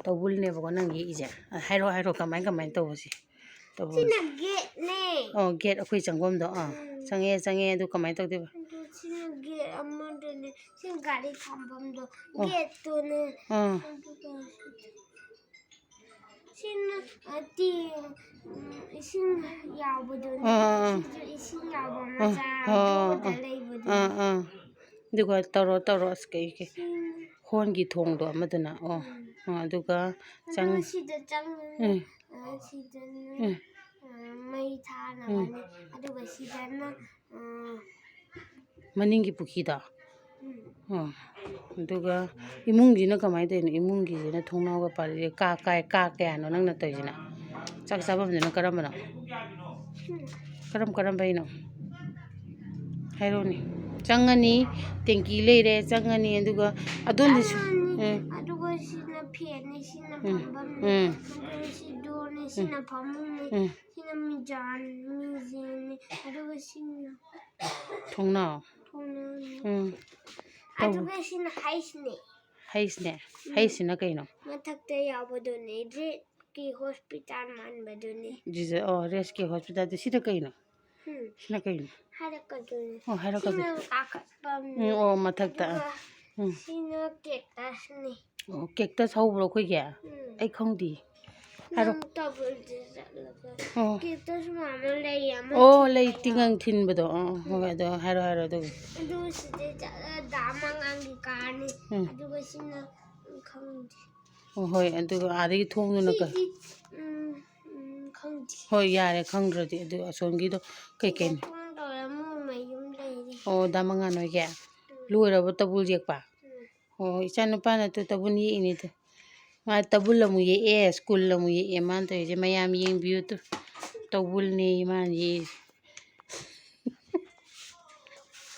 Toubulneꯕꯀꯣ ꯅꯪ ꯌꯦꯛꯏꯁꯦ ꯍꯥꯏꯔꯣ ꯀꯃꯥꯏ ꯇꯧꯕꯁꯤ ꯁꯤꯅ ꯒꯦꯠꯅꯦ ꯒꯦꯠ ꯑꯩꯈꯣꯏ ꯆꯪꯐꯝꯗꯣ ꯆꯪꯉꯦ ꯑꯗꯨ ꯀꯃꯥꯏꯅ ꯇꯧꯗꯣꯏꯕ sini gate amadane sini gari thambamdo gate tone sini ati isin yawbadone isin yawba macha do leibado ꯑꯗꯨꯒ ꯇꯧꯔꯣ ꯑꯁ ꯀꯩ ꯍꯣꯟꯒꯤ ꯊꯣꯡꯗꯣ ꯑꯃꯗꯨꯅ ꯑꯗꯨꯒ sida changna sidana mai thanabane aduga sidana ꯃꯅꯤꯡꯒꯤ ꯄꯨꯈꯤꯗ ꯑꯗꯨꯒ ꯏꯃꯨꯡꯁꯤꯅ ꯀꯃꯥꯏꯅ ꯇꯧꯔꯤꯅꯣ ꯏꯃꯨꯡꯒꯤꯁꯤꯅ ꯊꯣꯡꯅꯥꯎꯒ ꯄꯥꯜꯂꯤ ꯀꯥ ꯀꯌꯥꯅꯣ ꯅꯪꯅ ꯇꯧꯔꯤꯁꯤꯅ ꯆꯥꯛ ꯆꯥꯐꯝꯁꯤꯅ ꯀꯔꯝꯕꯅꯣ ꯀꯔꯝꯕꯩꯅꯣ ꯍꯥꯏꯔꯣꯅꯦ ꯆꯪꯉꯅꯤ ꯇꯦꯡꯀꯤ ꯂꯩꯔꯦ ꯆꯪꯉꯅꯤ ꯑꯗꯨꯒ ꯑꯗꯣꯝꯗꯁꯨ aduga sina phene sina phambamne si done sina phamune sina mijan mijene aduga sina thongnaw aduga sina haisne haisina kaino mathakta yawbadone ki hospital manbadone jiza reski hospital de sida kaino sina kaino harakadone harakadone sina akatpamne mathakta sina cactusne cactus hꯧꯕ꯭ꯔꯣ ꯑꯩꯈꯣꯏꯒꯤ ꯑꯩ ꯈꯪꯗꯦ ꯍꯥꯏꯔꯣ cactus mama lay ama lay ꯇꯤꯡꯉꯪ ꯊꯤꯟꯕꯗꯣ ꯍꯣꯏ ꯑꯗꯣ ꯍꯥꯏꯔꯣ ꯑꯗꯨꯒ ꯑꯗꯨ ꯁꯤꯗ ꯗꯥꯃꯉꯥꯡꯒꯤ ꯀꯥꯔꯅꯤ ꯑꯗꯨꯒ ꯁꯤꯅ ꯈꯪꯗꯦ ꯍꯣꯏ ꯑꯗꯨꯒ ꯑꯥꯗꯒꯤ ꯊꯣꯡꯗꯨꯅ ꯈꯪꯗꯦ ꯍꯣꯏ ꯌꯥꯔꯦ ꯈꯪꯗ꯭ꯔꯗꯤ ꯑꯗꯨ ꯑꯁꯣꯝꯒꯤꯗꯣ ꯀꯩꯀꯩꯅꯣ ꯗꯥꯃꯉꯥꯟ ꯍꯣꯏꯒꯤ ꯂꯣꯏꯔꯕ ꯇꯕꯨꯜ ꯌꯦꯛꯄ ꯏꯆꯥꯅꯨꯄꯥꯅ ꯇꯕꯨꯜ ꯌꯦꯛꯏꯅꯦ ꯃꯥ ꯇꯕꯨꯜ ꯑꯃꯨꯛ ꯌꯦꯛꯑꯦ ꯁ꯭ꯀꯨꯜ ꯑꯃꯨꯛ ꯌꯦꯛꯑꯦ ꯃꯥꯅ ꯇꯧꯔꯤꯁꯦ ꯃꯌꯥꯝ ꯌꯦꯡꯕꯤꯌꯨ ꯇꯧꯕꯨꯜꯅꯦ ꯃꯥꯅ ꯌꯦꯛꯏꯁꯦ